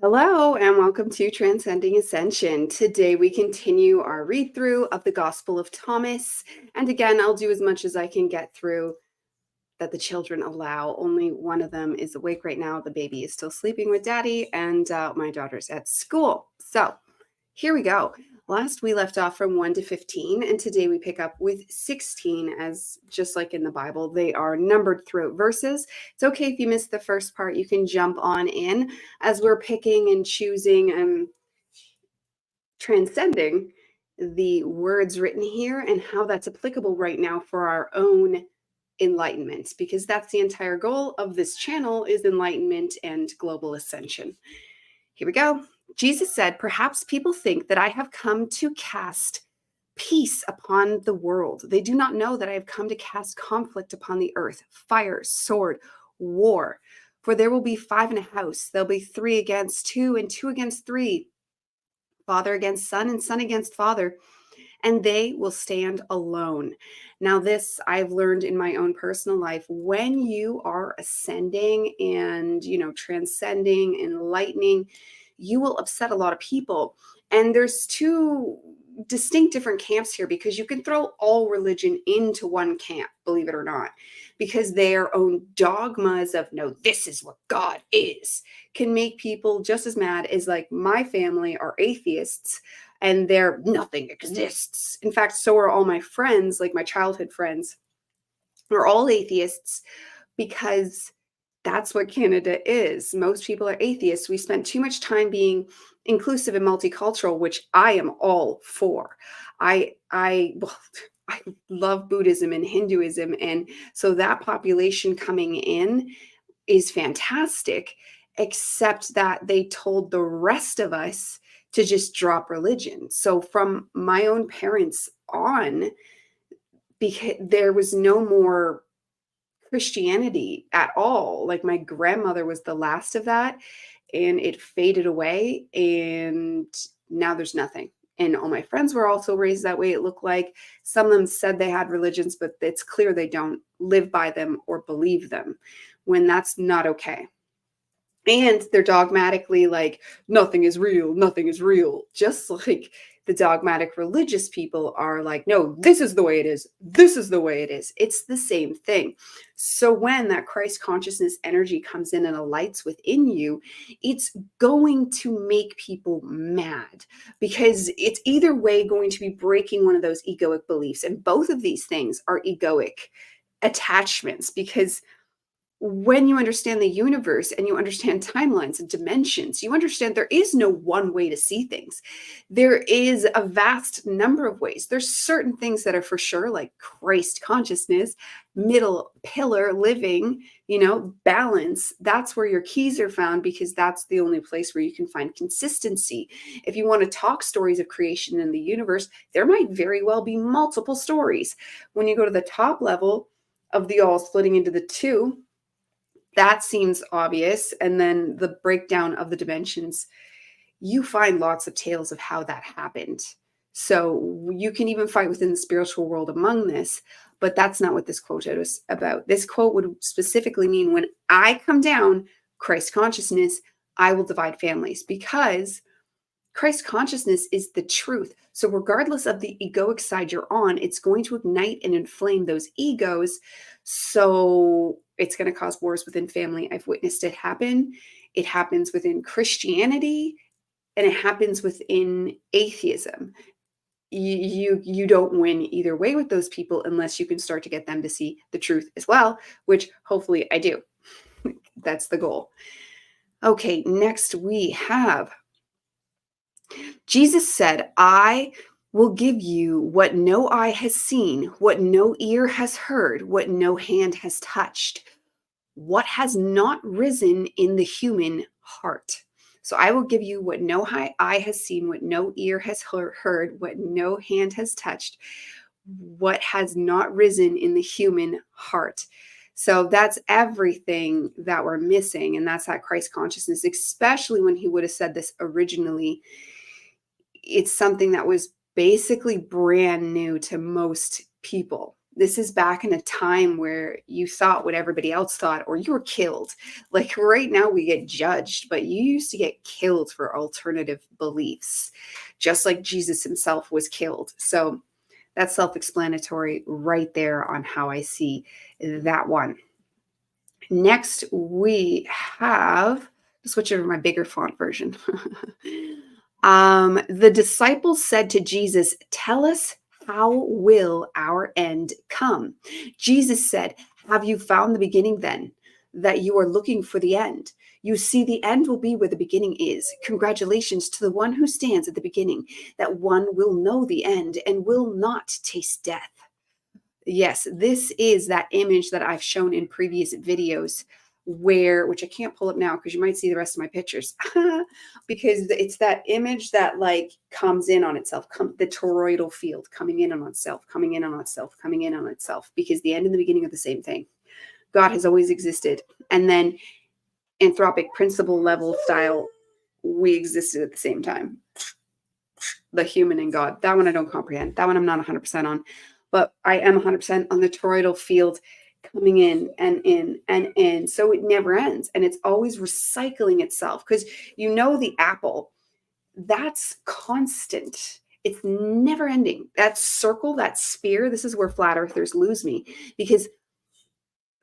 Hello, and welcome to Transcending Ascension. Today we continue our read through of the Gospel of Thomas. And again, I'll do as much as I can get through that the children allow. Only one of them is awake right now. The baby is still sleeping with daddy, and my daughter's at school. So here we go. Last we left off from 1 to 15, and today we pick up with 16, as just like in the Bible, they are numbered throughout verses. It's okay if you missed the first part, you can jump on in as we're picking and choosing and transcending the words written here and how that's applicable right now for our own enlightenment, because that's the entire goal of this channel, is enlightenment and global ascension. Here we go. Jesus said, "Perhaps people think that I have come to cast peace upon the world. They do not know that I have come to cast conflict upon the earth, fire, sword, war. For there will be 5 in a house. There'll be 3 against 2 and 2 against 3, father against son and son against father, and they will stand alone." Now, this I've learned in my own personal life. When you are ascending and, transcending, enlightening, you will upset a lot of people. And there's 2 distinct different camps here, because you can throw all religion into one camp, believe it or not, because their own dogmas of, no, this is what God is, can make people just as mad as, like, my family are atheists and they're nothing exists. In fact, so are all my friends, like my childhood friends, are all atheists, because that's what Canada is. Most people are atheists. We spend too much time being inclusive and multicultural, which I am all for. Well, I love Buddhism and Hinduism, and so that population coming in is fantastic, except that they told the rest of us to just drop religion. So from my own parents on, because there was no more Christianity at all. Like, my grandmother was the last of that, and it faded away, and now there's nothing. And all my friends were also raised that way, it looked like. Some of them said they had religions, but it's clear they don't live by them or believe them, when that's not okay. And they're dogmatically like, nothing is real, nothing is real. Just like the dogmatic religious people are like, no, this is the way it is. This is the way it is. It's the same thing. So when that Christ consciousness energy comes in and alights within you, it's going to make people mad, because it's either way going to be breaking one of those egoic beliefs. And both of these things are egoic attachments, because when you understand the universe and you understand timelines and dimensions, you understand there is no one way to see things. There is a vast number of ways. There's certain things that are for sure, like Christ consciousness, middle pillar living, balance. That's where your keys are found, because that's the only place where you can find consistency. If you want to talk stories of creation in the universe, there might very well be multiple stories. When you go to the top level of the all splitting into the 2, that seems obvious. And then the breakdown of the dimensions, you find lots of tales of how that happened. So you can even fight within the spiritual world among this, but that's not what this quote is about. This quote would specifically mean, when I come down, Christ consciousness, I will divide families, because Christ consciousness is the truth. So regardless of the egoic side you're on, it's going to ignite and inflame those egos. So it's going to cause wars within family. I've witnessed it happen. It happens within Christianity, and it happens within atheism. You don't win either way with those people, unless you can start to get them to see the truth as well, which hopefully I do. That's the goal. Okay, next we have, Jesus said, "I will give you what no eye has seen, what no ear has heard, what no hand has touched, what has not risen in the human heart." So I will give you what no eye has seen, what no ear has heard, what no hand has touched, what has not risen in the human heart. So that's everything that we're missing. And that's that Christ consciousness, especially when he would have said this originally. It's something that was basically brand new to most people. This is back in a time where you thought what everybody else thought, or you were killed. Like right now, we get judged, but you used to get killed for alternative beliefs, just like Jesus himself was killed. So that's self-explanatory right there on how I see that one. Next, we have, switch over to my bigger font version. The disciples said to Jesus, "Tell us, how will our end come?" Jesus said, "Have you found the beginning then, that you are looking for the end? You see, the end will be where the beginning is. Congratulations to the one who stands at the beginning. That one will know the end and will not taste death." Yes, this is that image that I've shown in previous videos where, which I can't pull up now because you might see the rest of my pictures, because it's that image that like comes in on itself, the toroidal field coming in on itself, coming in on itself, coming in on itself, because the end and the beginning are the same thing. God has always existed. And then anthropic principle level style, we existed at the same time. The human and God. That one I don't comprehend. That one I'm not 100% on. But I am 100% on the toroidal field coming in and in and in. So it never ends. And it's always recycling itself. Because you know the apple, that's constant. It's never ending. That circle, that sphere, this is where flat earthers lose me. Because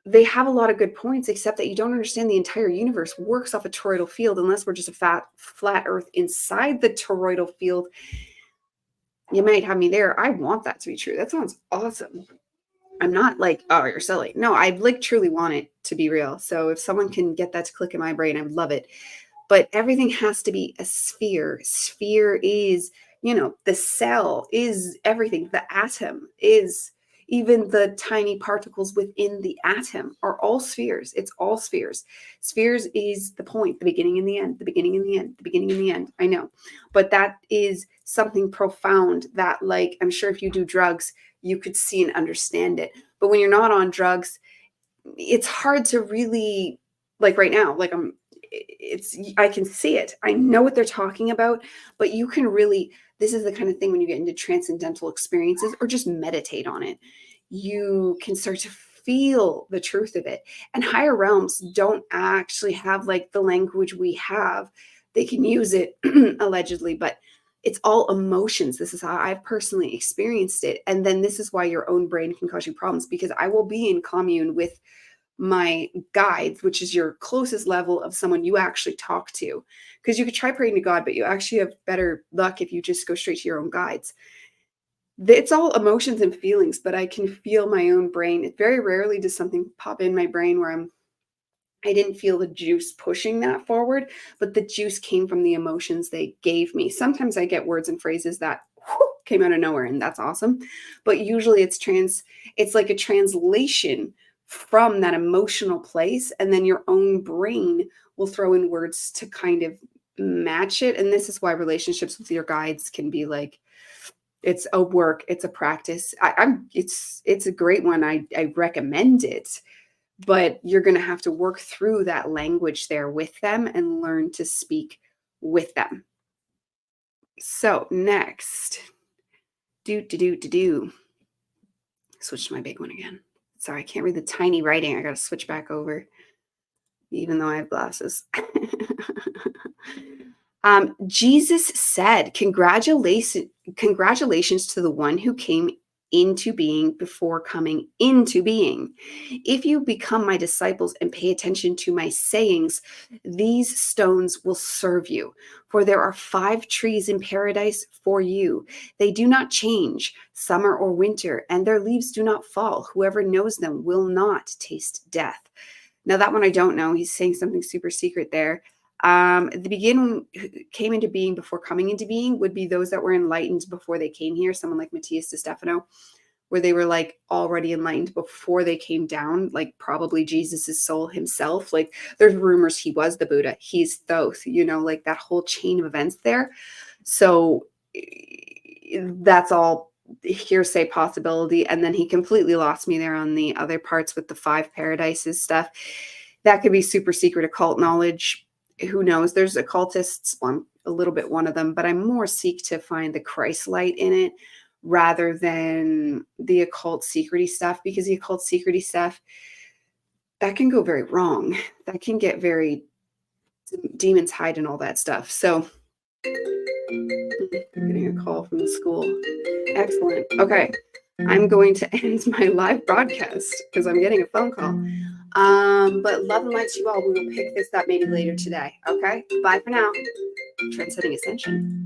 they have a lot of good points, except that you don't understand the entire universe works off a toroidal field unless we're just a flat earth inside the toroidal field. You might have me there. I want that to be true. That sounds awesome. I'm not like, oh, you're silly. No, I like truly want it to be real. So if someone can get that to click in my brain, I would love it. But everything has to be a sphere. Sphere is, the cell is everything. The atom is, even the tiny particles within the atom are all spheres. It's all spheres. Spheres is the point, the beginning and the end, the beginning and the end, the beginning and the end. I know. But that is something profound that, like, I'm sure if you do drugs, you could see and understand it. But when you're not on drugs, it's hard to really, like right now, like I can see it. I know what they're talking about, but you can really, this is the kind of thing when you get into transcendental experiences or just meditate on it, you can start to feel the truth of it. And higher realms don't actually have like the language we have. They can use it allegedly, but it's all emotions. This is how I've personally experienced it. And then this is why your own brain can cause you problems, because I will be in commune with my guides, which is your closest level of someone you actually talk to. Because you could try praying to God, but you actually have better luck if you just go straight to your own guides. It's all emotions and feelings, but I can feel my own brain. It very rarely does something pop in my brain where I didn't feel the juice pushing that forward, but the juice came from the emotions they gave me. Sometimes I get words and phrases that came out of nowhere, and that's awesome. But usually it's like a translation from that emotional place, and then your own brain will throw in words to kind of match it. And this is why relationships with your guides can be like, it's a work, it's a practice. It's a great one. I recommend it, but you're going to have to work through that language there with them and learn to speak with them. So next, switch to my big one again. Sorry, I can't read the tiny writing. I got to switch back over, even though I have glasses. Jesus said, congratulations to the one who came into being before coming into being. If you become my disciples and pay attention to my sayings, these stones will serve you. For there are 5 trees in paradise for you. They do not change, summer or winter, and their leaves do not fall. Whoever knows them will not taste death. Now that one I don't know. He's saying something super secret there. The beginning came into being before coming into being would be those that were enlightened before they came here. Someone like Matthias de Stefano, where they were like already enlightened before they came down, like probably Jesus's soul himself. Like there's rumors he was the Buddha. He's Thoth, like that whole chain of events there. So that's all hearsay possibility. And then he completely lost me there on the other parts with the 5 paradises stuff. That could be super secret occult knowledge. Who knows? There's occultists, a little bit one of them, but I more seek to find the Christ light in it rather than the occult secrety stuff, because the occult secrety stuff, that can go very wrong. That can get very demons hide and all that stuff. So I'm getting a call from the school. Excellent. Okay. I'm going to end my live broadcast because I'm getting a phone call. But love and light to you all. We will pick this up maybe later today. Okay. Bye for now. Transcending Ascension.